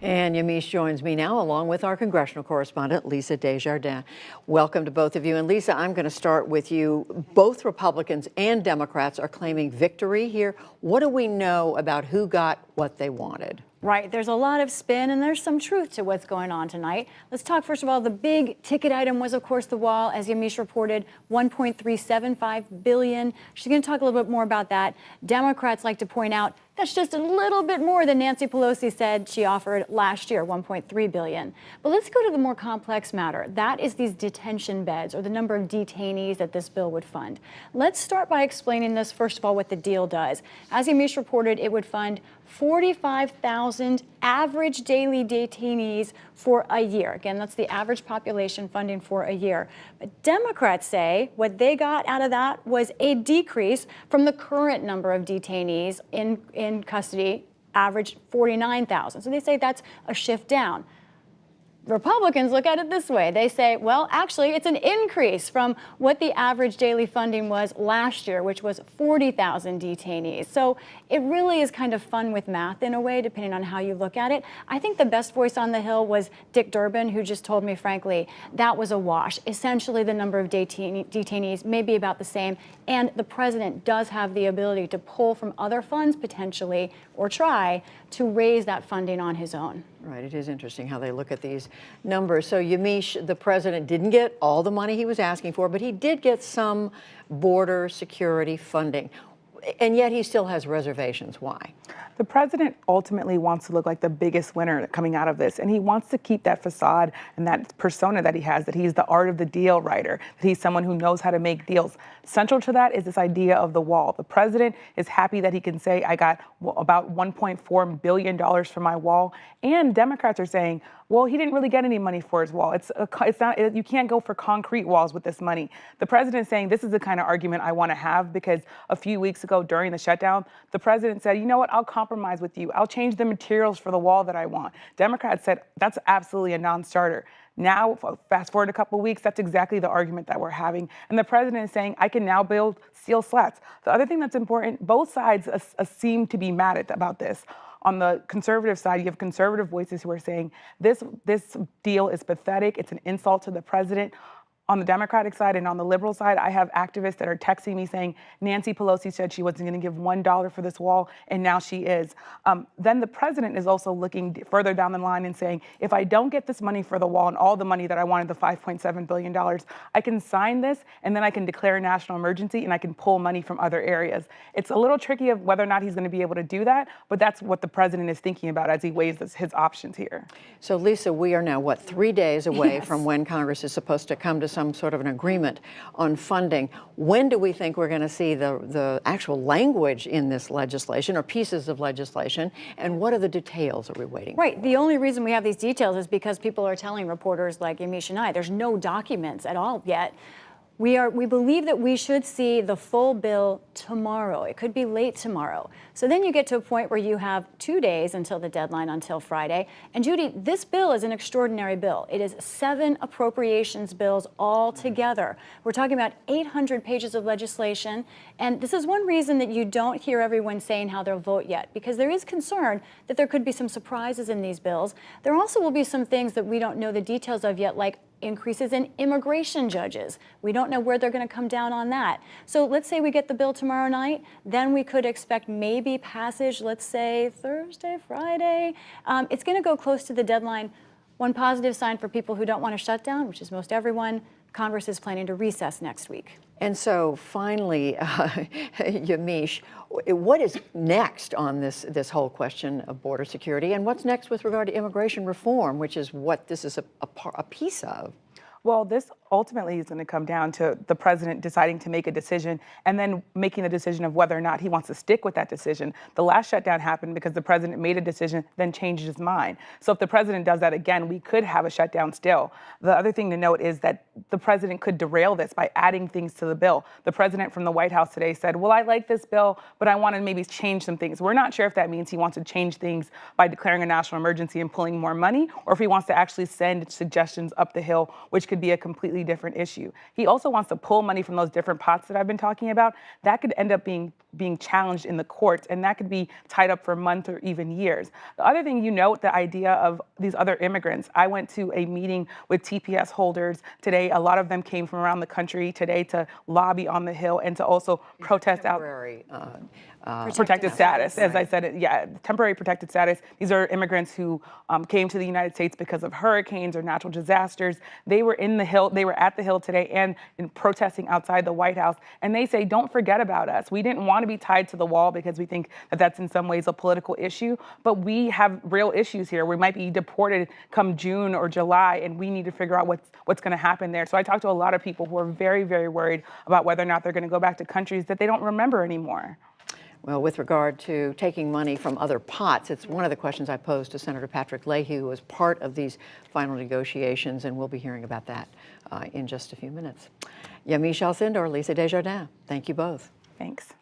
And Yamiche joins me now, along with our congressional correspondent, Lisa Desjardins. Welcome to both of you. And Lisa, I'm going to start with you. Both Republicans and Democrats are claiming victory here. What do we know about who got what they wanted? Right, there's a lot of spin and there's some truth to what's going on tonight. Let's talk first of all, the big ticket item was of course the wall, as Yamiche reported, $1.375 billion. She's going to talk a little bit more about that. Democrats like to point out that's just a little bit more than Nancy Pelosi said she offered last year, $1.3 billion. But let's go to the more complex matter. That is these detention beds, or the number of detainees that this bill would fund. Let's start by explaining this, first of all, what the deal does. As Yamiche reported, it would fund 45,000 average daily detainees for a year. Again, that's the average population funding for a year. But Democrats say what they got out of that was a decrease from the current number of detainees in custody, average 49,000. So they say that's a shift down. Republicans look at it this way. They say, well, actually, it's an increase from what the average daily funding was last year, which was 40,000 detainees. So it really is kind of fun with math in a way, depending on how you look at it. I think the best voice on the Hill was Dick Durbin, who just told me, frankly, that was a wash. Essentially, the number of detainees may be about the same, and the president does have the ability to pull from other funds potentially, or try to raise that funding on his own. Right, it is interesting how they look at these numbers. So Yamiche, the president didn't get all the money he was asking for, but he did get some border security funding. And yet he still has reservations. Why? The president ultimately wants to look like the biggest winner coming out of this, and he wants to keep that facade and that persona that he has, that he's the art of the deal writer, that he's someone who knows how to make deals. Central to that is this idea of the wall. The president is happy that he can say, I got about $1.4 billion for my wall, and Democrats are saying, well, he didn't really get any money for his wall. It's not, you can't go for concrete walls with this money. The president's saying this is the kind of argument I want to have, because a few weeks ago during the shutdown, the president said, you know what, I'll compromise with you. I'll change the materials for the wall that I want. Democrats said that's absolutely a non-starter. Now, fast forward a couple of weeks, that's exactly the argument that we're having. And the president is saying, I can now build steel slats. The other thing that's important, both sides seem to be mad about this. On the conservative side, you have conservative voices who are saying this deal is pathetic. It's an insult to the president. On the Democratic side and on the liberal side, I have activists that are texting me saying Nancy Pelosi said she wasn't going to give $1 for this wall, and now she is. Then the president is also looking further down the line and saying, if I don't get this money for the wall and all the money that I wanted, the $5.7 billion, I can sign this and then I can declare a national emergency and I can pull money from other areas. It's a little tricky of whether or not he's going to be able to do that, but that's what the president is thinking about as he weighs his options here. So Lisa, we are now, what, 3 days away from when Congress is supposed to come to some sort of an agreement on funding. When do we think we're going to see the actual language in this legislation, or pieces of legislation, and what are the details are we waiting for? Right. The only reason we have these details is because people are telling reporters like Yamiche and I, there's no documents at all yet. We believe that we should see the full bill tomorrow. It could be late tomorrow. So then you get to a point where you have 2 days until the deadline, until Friday. And Judy, this bill is an extraordinary bill. It is 7 appropriations bills all together. We're talking about 800 pages of legislation. And this is one reason that you don't hear everyone saying how they'll vote yet, because there is concern that there could be some surprises in these bills. There also will be some things that we don't know the details of yet, like increases in immigration judges. We don't know where they're going to come down on that. So let's say we get the bill tomorrow night, then we could expect maybe passage, let's say Thursday, Friday. It's going to go close to the deadline. One positive sign for people who don't want to shut down, which is most everyone, Congress is planning to recess next week. And so finally, Yamiche, what is next on this whole question of border security, and what's next with regard to immigration reform, which is what this is a piece of? Well, this ultimately is going to come down to the president deciding to make a decision and then making the decision of whether or not he wants to stick with that decision. The last shutdown happened because the president made a decision, then changed his mind. So if the president does that again, we could have a shutdown still. The other thing to note is that the president could derail this by adding things to the bill. The president from the White House today said, well, I like this bill, but I want to maybe change some things. We're not sure if that means he wants to change things by declaring a national emergency and pulling more money, or if he wants to actually send suggestions up the Hill, which could be a completely different issue. He also wants to pull money from those different pots that I've been talking about. That could end up being challenged in the courts, and that could be tied up for months or even years. The other thing, you note the idea of these other immigrants. I went to a meeting with TPS holders today. A lot of them came from around the country today to lobby on the Hill and to also protest out. Temporary, Protected status, as I said, temporary protected status. These are immigrants who came to the United States because of hurricanes or natural disasters. They were in the Hill, they were at the Hill today and in protesting outside the White House. And they say, don't forget about us. We didn't want to be tied to the wall because we think that that's in some ways a political issue, but we have real issues here. We might be deported come June or July, and we need to figure out what's going to happen there. So I talked to a lot of people who are very, very worried about whether or not they're going to go back to countries that they don't remember anymore. Well, with regard to taking money from other pots, it's one of the questions I posed to Senator Patrick Leahy, who was part of these final negotiations, and we'll be hearing about that in just a few minutes. Yamiche Alcindor, Lisa Desjardins, thank you both. Thanks.